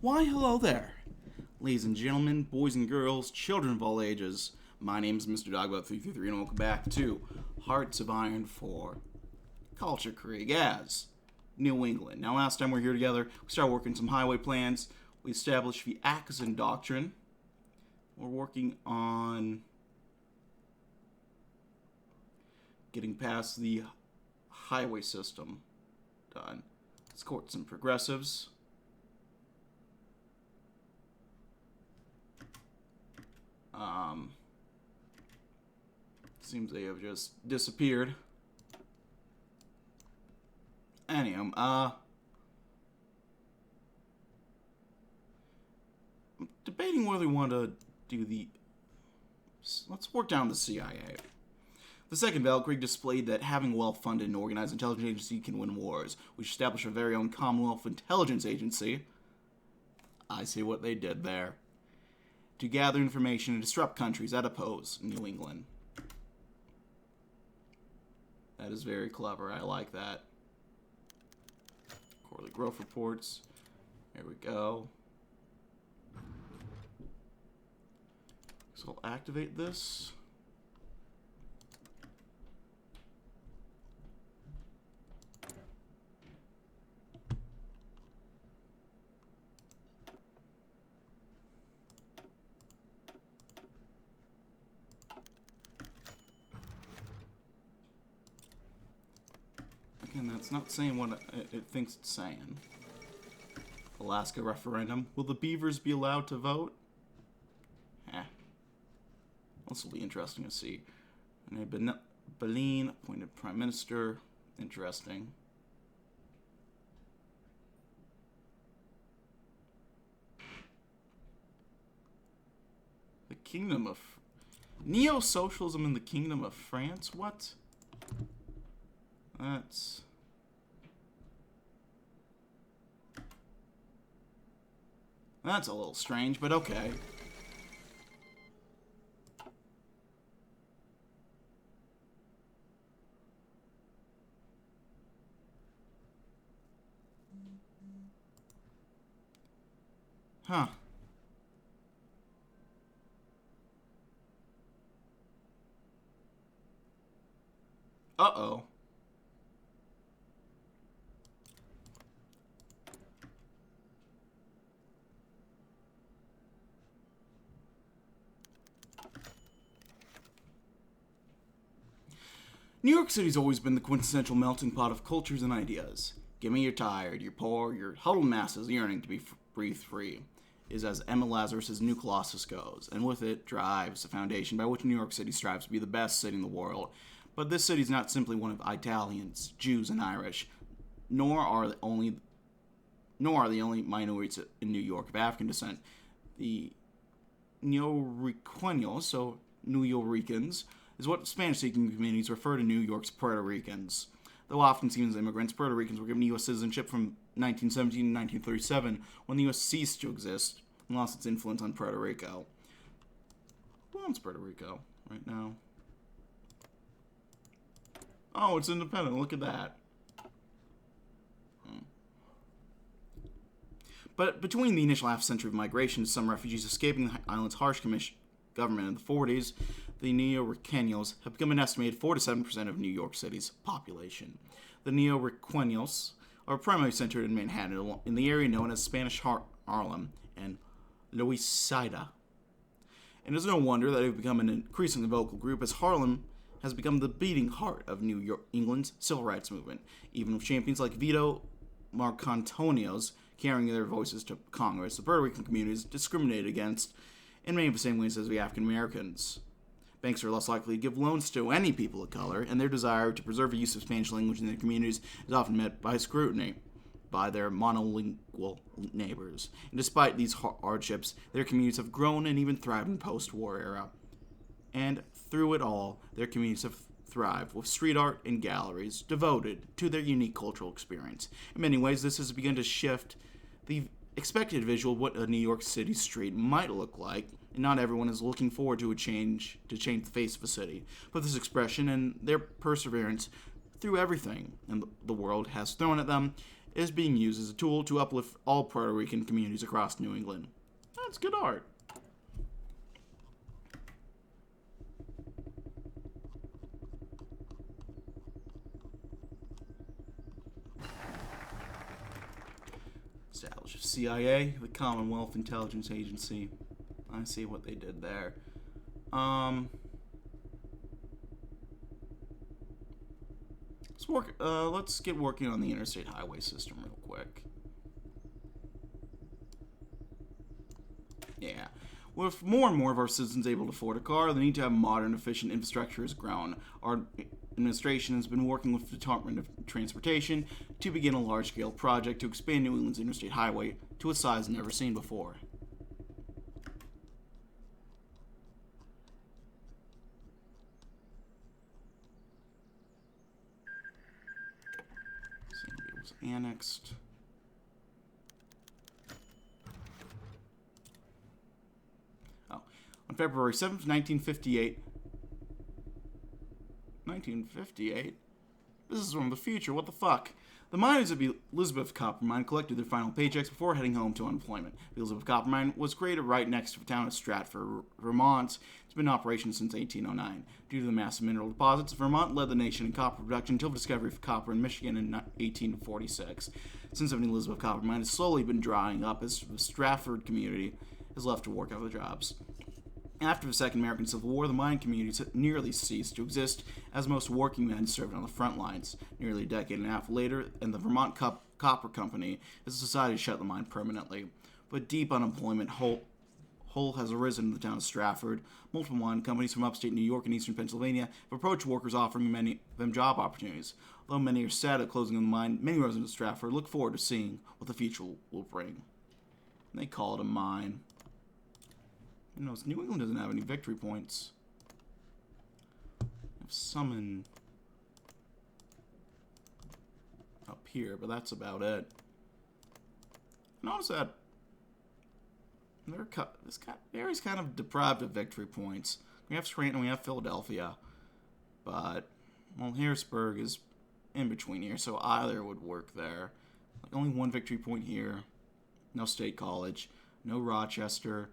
Why, hello there. Ladies and gentlemen, boys and girls, children of all ages, my name is Mr. Dogbot333 and welcome back to Hearts of Iron 4 Kalterkrieg as New England. Now, last time we were here together, we started working some highway plans. We established the Atkinson Doctrine. We're working on getting past the highway system done. Let's court some progressives. Seems they have just disappeared. Anyhow, I'm debating whether we want to do the... Let's work down the CIA. The Second Weltkrieg displayed that having a well-funded and organized intelligence agency can win wars. We should establish our very own Commonwealth Intelligence Agency. I see what they did there. To gather information and disrupt countries that oppose New England. That is very clever. I like that. Quarterly growth reports. There we go. So I'll activate this. Again, that's not saying what it thinks it's saying. Alaska referendum. Will the Beavers be allowed to vote? This will be interesting to see. Beline, appointed Prime Minister. Interesting. The Kingdom of... Neo-socialism in the Kingdom of France? What? That's a little strange, but okay. Huh. Uh-oh. New York City's always been the quintessential melting pot of cultures and ideas. Give me your tired, your poor, your huddled masses yearning to be breathed free, is as Emma Lazarus' New Colossus goes, and with it drives the foundation by which New York City strives to be the best city in the world. But this city is not simply one of Italians, Jews, and Irish, nor are the only minorities in New York of African descent. The Nuyoriqueños, so New Yorkers, is what Spanish-speaking communities refer to New York's Puerto Ricans. Though often seen as immigrants, Puerto Ricans were given U.S. citizenship from 1917 to 1937, when the U.S. ceased to exist and lost its influence on Puerto Rico. Who owns Puerto Rico right now? Oh, it's independent. Look at that. But between the initial half-century of migration, some refugees escaping the island's harsh government in the 40s, the Nuyoriqueños have become an estimated 4 to 7% of New York City's population. The Nuyoriqueños are primarily centered in Manhattan, in the area known as Spanish Harlem and Louisiana. And it's no wonder that they've become an increasingly vocal group, as Harlem has become the beating heart of New England's civil rights movement, even with champions like Vito Marcantonios carrying their voices to Congress. The Puerto Rican community is discriminated against in many of the same ways as the African Americans. Banks are less likely to give loans to any people of color, and their desire to preserve the use of Spanish language in their communities is often met by scrutiny by their monolingual neighbors. And despite these hardships, their communities have grown and even thrived in the post-war era. And through it all, their communities have thrived with street art and galleries devoted to their unique cultural experience. In many ways, this has begun to shift the expected visual of what a New York City street might look like, and not everyone is looking forward to change the face of a city. But this expression and their perseverance through everything and the world has thrown at them is being used as a tool to uplift all Puerto Rican communities across New England. That's good art. Establish CIA, the Commonwealth Intelligence Agency. I see what they did there. Let's get working on the interstate highway system real quick. Yeah. With more and more of our citizens able to afford a car, the need to have modern, efficient infrastructure has grown. Our administration has been working with the Department of Transportation to begin a large-scale project to expand New England's interstate highway to a size never seen before. Was annexed. Oh. On February 7th, 1958. 1958? This is from the future, what the fuck? The miners of the Elizabeth Copper Mine collected their final paychecks before heading home to unemployment. The Elizabeth Copper Mine was created right next to the town of Stratford, Vermont. It's been in operation since 1809. Due to the massive mineral deposits, Vermont led the nation in copper production until the discovery of copper in Michigan in 1846. Since then, the Elizabeth Copper Mine has slowly been drying up as the Stratford community is left to work other jobs. After the Second American Civil War, the mining communities nearly ceased to exist, as most working men served on the front lines. Nearly a decade and a half later, and the Vermont Copper Company has decided to shut the mine permanently. But deep unemployment hole has arisen in the town of Stratford. Multiple mining companies from upstate New York and eastern Pennsylvania have approached workers offering many of them job opportunities. Although many are sad at closing of the mine, many residents of Stratford look forward to seeing what the future will bring. They call it a mine. You know, New England doesn't have any victory points. They have summon up here, but that's about it. Notice that this area's kind of deprived of victory points. We have Scranton, we have Philadelphia, but, well, Harrisburg is in between here, so either would work there. Like, only one victory point here. No State College. No Rochester.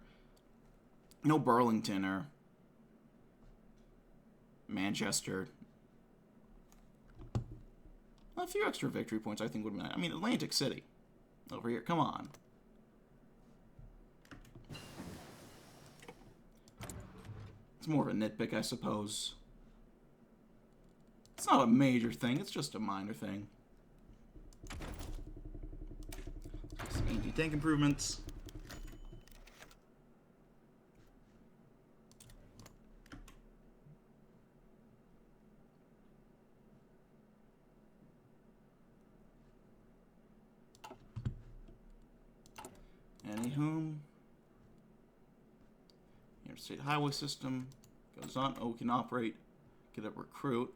No Burlington or Manchester. A few extra victory points I think would be nice. I mean, Atlantic City. Over here, come on. It's more of a nitpick, I suppose. It's not a major thing, it's just a minor thing. Some anti-tank improvements. Anywhom, interstate highway system goes on. Oh, we can operate, get a recruit.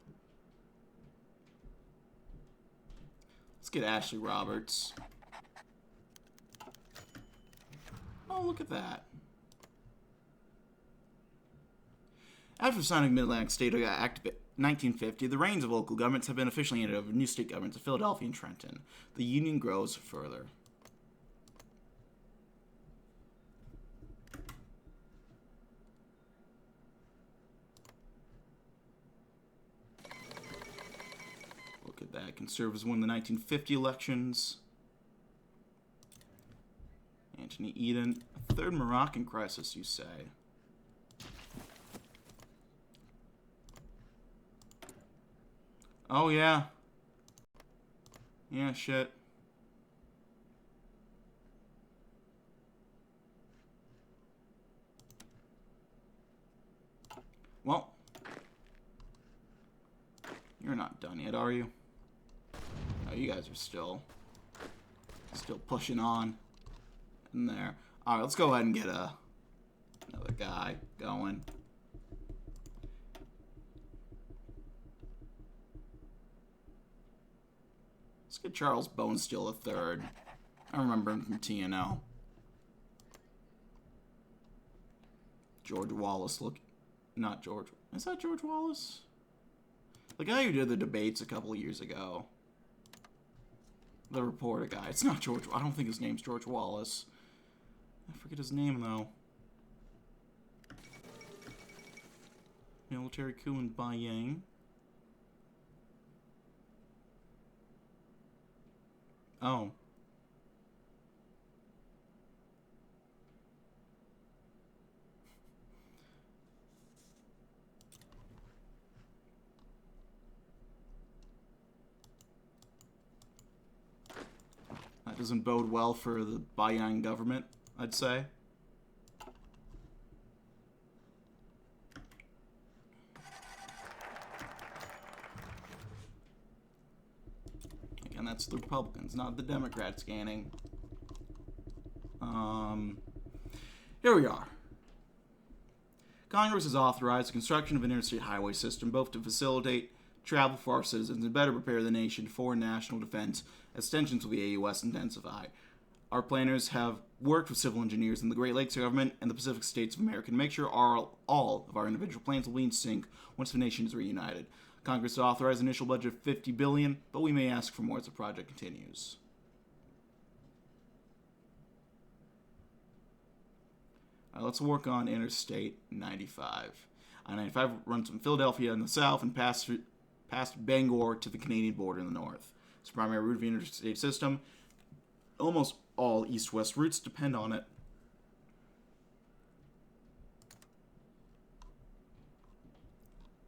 Let's get Ashley Roberts. Oh, look at that. After signing Mid-Atlantic State Act of 1950, the reins of local governments have been officially handed over to new state governments of Philadelphia and Trenton. The union grows further. That conservatives won the 1950 elections. Anthony Eden, a third Moroccan crisis, you say? Oh, yeah. Yeah, shit. Well, you're not done yet, are you? No, you guys are still pushing on in there. All right, let's go ahead and get another guy going. Let's get Charles Bonesteel III. I remember him from TNO. George Wallace, not George. Is that George Wallace? The guy who did the debates a couple of years ago. The reporter guy. It's not George. I don't think his name's George Wallace. I forget his name, though. Military coup in Bayang. Oh. That doesn't bode well for the Bayang government, I'd say. Again, that's the Republicans, not the Democrats gaining. Here we are. Congress has authorized the construction of an interstate highway system both to facilitate travel for our citizens and better prepare the nation for national defense as tensions with the AUS intensify. Our planners have worked with civil engineers in the Great Lakes government and the Pacific States of America to make sure all of our individual plans will be in sync once the nation is reunited. Congress has authorized an initial budget of $50 billion, but we may ask for more as the project continues. Let's work on Interstate 95. I-95 runs from Philadelphia in the south and past Bangor to the Canadian border in the north. It's the primary route of the interstate system. Almost all east-west routes depend on it.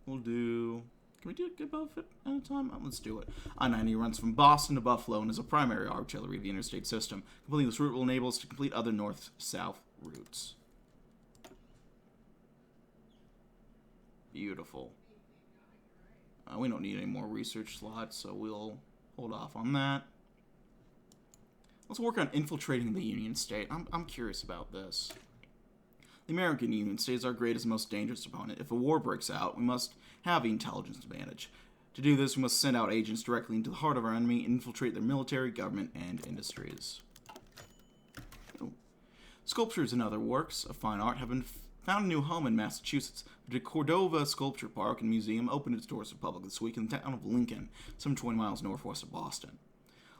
We'll do... Can we do it both at a time? Let's do it. I-90 runs from Boston to Buffalo and is a primary artery of the interstate system. Completing this route will enable us to complete other north-south routes. Beautiful. We don't need any more research slots, so we'll hold off on that. Let's work on infiltrating the Union State. I'm curious about this. The American Union State is our greatest and most dangerous opponent. If a war breaks out, we must have the intelligence advantage. To do this, we must send out agents directly into the heart of our enemy and infiltrate their military, government, and industries. Oh. Sculptures and other works of fine art have been found a new home in Massachusetts. The Cordova Sculpture Park and Museum opened its doors to the public this week in the town of Lincoln, some 20 miles northwest of Boston.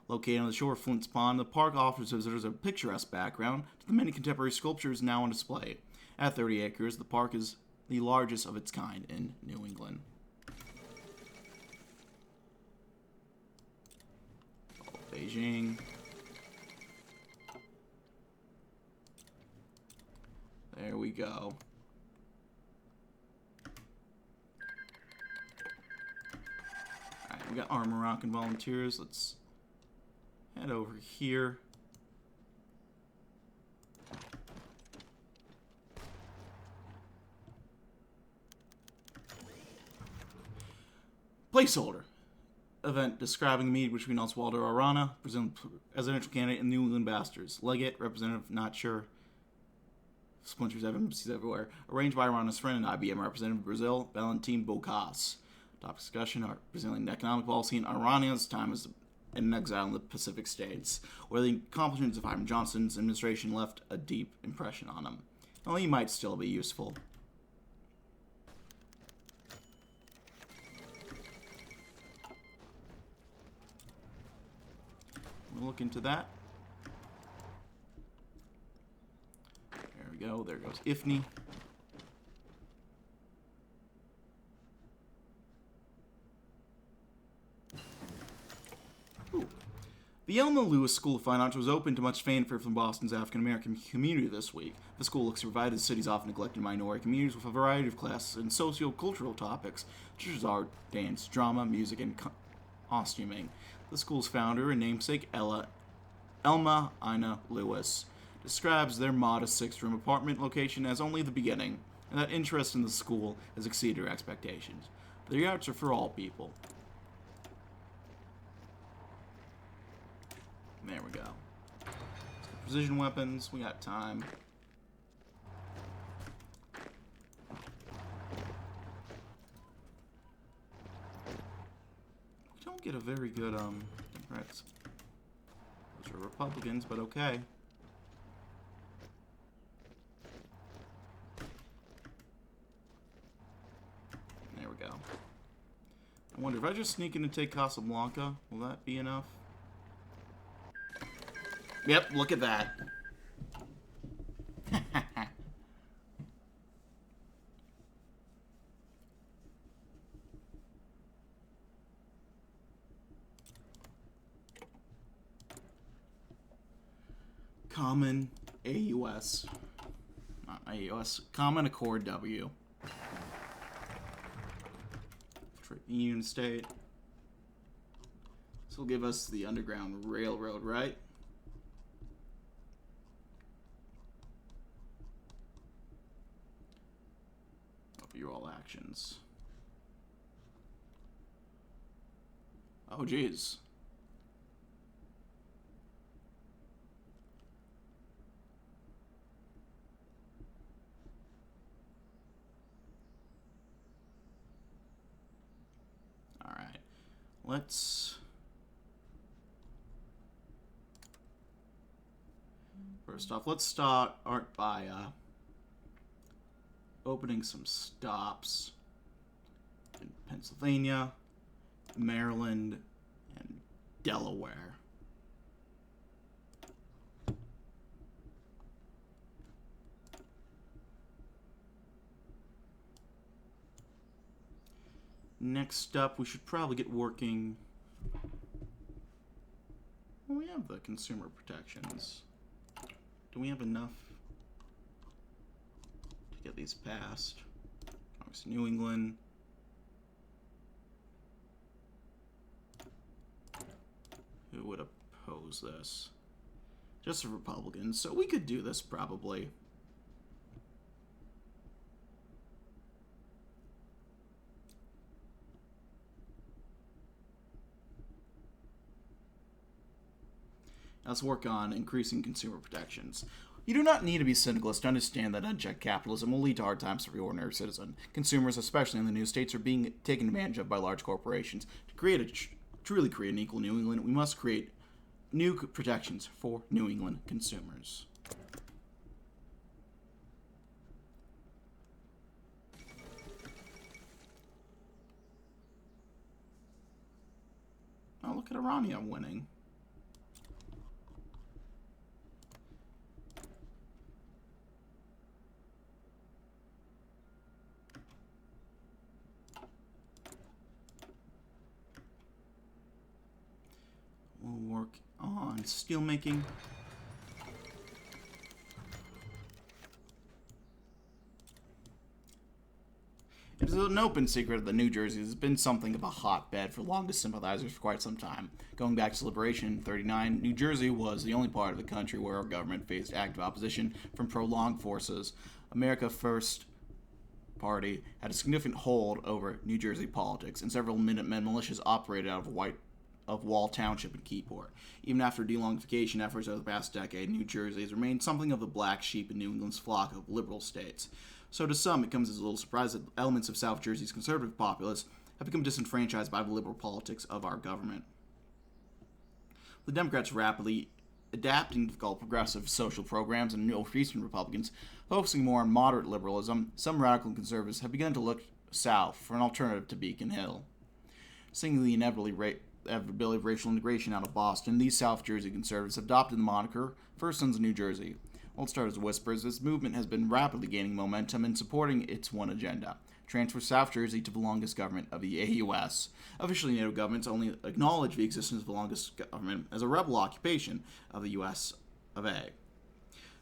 Located on the shore of Flint's Pond, the park offers visitors a picturesque background to the many contemporary sculptures now on display. At 30 acres, the park is the largest of its kind in New England. Beijing. There we go. Alright, we got Armory Rock and volunteers. Let's head over here. Placeholder. Event describing the meeting between Oswaldo Arana, presidential candidate, and New England Bastards. Legate, representative, not sure. Splinters have embassies everywhere. Arranged by Arana's friend and IBM representative of Brazil, Valentim Bocas. Topic discussion are Brazilian economic policy and Arana's time as an exile in the Pacific States, where the accomplishments of Hiram Johnson's administration left a deep impression on him. Well, he might still be useful. We'll look into that. There we go. There goes IFNI. Ooh. The Elma Lewis School of Fine Arts was open to much fanfare from Boston's African-American community this week. The school looks to provide the city's often neglected minority communities with a variety of classes and socio-cultural topics, such as art, dance, drama, music, and costuming. The school's founder and namesake, Elma Ina Lewis, describes their modest six-room apartment location as only the beginning, and that interest in the school has exceeded her expectations. The arts are for all people. There we go. Precision weapons, we got time. We don't get a very good, Democrats. Those are Republicans, but okay. There we go. I wonder if I just sneak in and take Casablanca, will that be enough? Yep, look at that. Common AUS. Not AUS. Common Accord W. Union State. This will give us the Underground Railroad, right? Overview all actions. Oh, geez. Alright. Let's... First off, let's start by opening some stops in Pennsylvania, Maryland, and Delaware. Next up, we should probably get working. Well, we have the consumer protections. Do we have enough to get these passed? Obviously, New England. Who would oppose this? Just the Republicans. So we could do this probably. Let's work on increasing consumer protections. You do not need to be syndicalist to understand that unchecked capitalism will lead to hard times for the ordinary citizen. Consumers, especially in the new states, are being taken advantage of by large corporations. To truly create an equal New England, we must create new protections for New England consumers. Oh, look at Irania winning. We'll work on steelmaking. It is an open secret that New Jersey has been something of a hotbed for longest sympathizers for quite some time. Going back to liberation in 1939, New Jersey was the only part of the country where our government faced active opposition from prolonged forces. America First Party had a significant hold over New Jersey politics, and several Minutemen militias operated out of Wall Township and Keyport. Even after delongation efforts over the past decade, New Jersey has remained something of the black sheep in New England's flock of liberal states. So to some, it comes as a little surprise that elements of South Jersey's conservative populace have become disenfranchised by the liberal politics of our government. The Democrats are rapidly adapting to call progressive social programs, and Northeastern Republicans, focusing more on moderate liberalism, some radical conservatives have begun to look south for an alternative to Beacon Hill. Seeing the inevitability of racial integration out of Boston, these South Jersey conservatives have adopted the moniker First Sons of New Jersey. While it started as whispers, this movement has been rapidly gaining momentum and supporting its one agenda: transfer South Jersey to the longest government of the AUS. Officially, NATO governments only acknowledge the existence of the longest government as a rebel occupation of the US of A.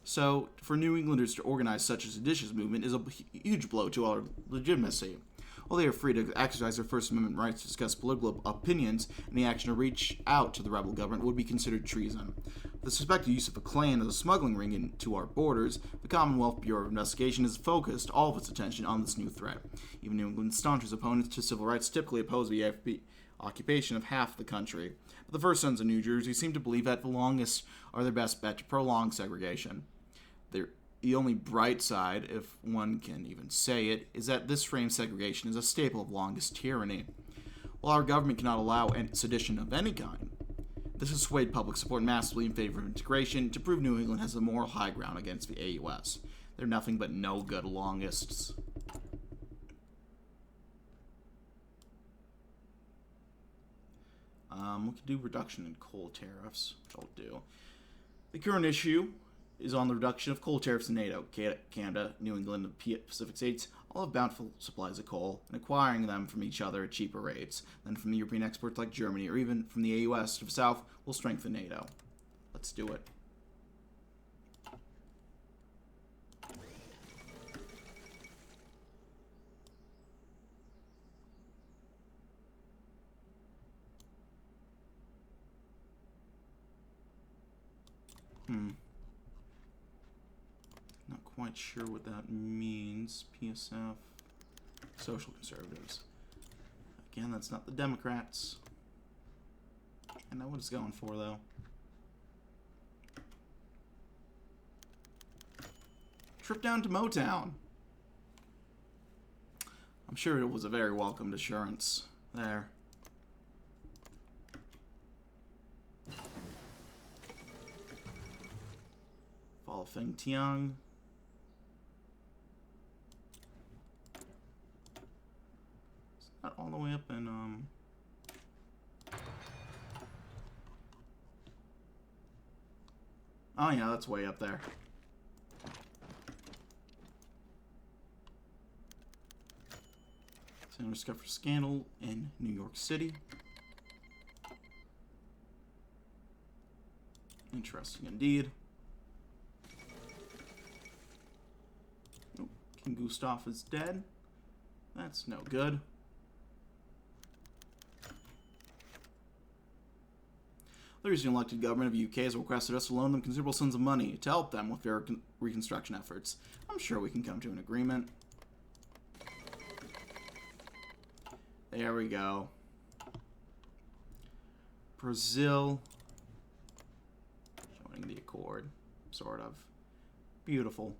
So, for New Englanders to organize such a seditious movement is a huge blow to our legitimacy. While they are free to exercise their First Amendment rights to discuss political opinions, any action to reach out to the rebel government would be considered treason. The suspected use of a Klan as a smuggling ring into our borders, the Commonwealth Bureau of Investigation has focused all of its attention on this new threat. Even New England's staunchest opponents to civil rights typically oppose the AFP occupation of half the country. But the First Sons of New Jersey seem to believe that the longists are their best bet to prolong segregation. The only bright side, if one can even say it, is that this framed segregation is a staple of longest tyranny. While our government cannot allow sedition of any kind, this has swayed public support massively in favor of integration to prove New England has the moral high ground against the AUS. They're nothing but no good longists. We could do reduction in coal tariffs, which I'll do. The current issue is on the reduction of coal tariffs in NATO. Canada, New England, and the Pacific states all have bountiful supplies of coal, and acquiring them from each other at cheaper rates than from the European exports like Germany, or even from the AUS to the south, will strengthen NATO. Let's do it. Not quite sure what that means. PSF. Social conservatives. Again, that's not the Democrats. I know what it's going for, though. Trip down to Motown. I'm sure it was a very welcomed assurance there. Fall of Feng Tiang. It's not all the way up in, oh yeah, that's way up there. Discovered scandal in New York City. Interesting indeed. Oh, King Gustav is dead. That's no good. The recently elected government of the UK has requested us to loan them considerable sums of money to help them with their reconstruction efforts. I'm sure we can come to an agreement. There we go. Brazil. Joining the Accord. Sort of. Beautiful.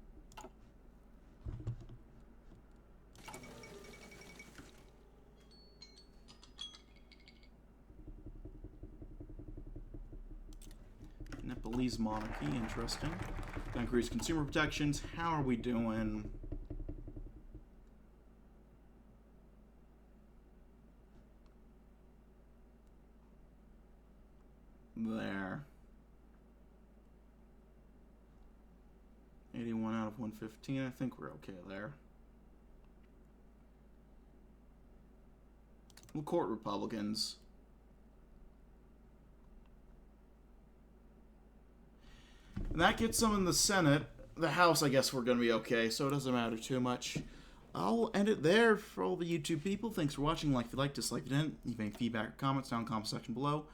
Nepalese monarchy. Interesting. Increase consumer protections. How are we doing? There. 81 out of 115. I think we're okay there. We'll court Republicans. And that gets some in the Senate. The House, I guess we're going to be okay, so it doesn't matter too much. I'll end it there for all the YouTube people. Thanks for watching. Like if you like, dislike if you didn't. Leave any feedback or comments down in the comment section below.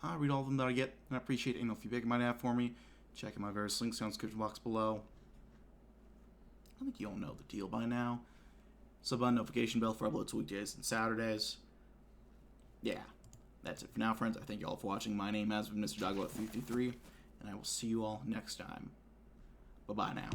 I read all of them that I get, and I appreciate any feedback you might have for me. Check out my various links down in the description box below. I think you all know the deal by now. Sub on notification bell for uploads weekdays and Saturdays. Yeah, that's it for now, friends. I thank you all for watching. My name has been Mr. Doggo333, and I will see you all next time. Bye-bye now.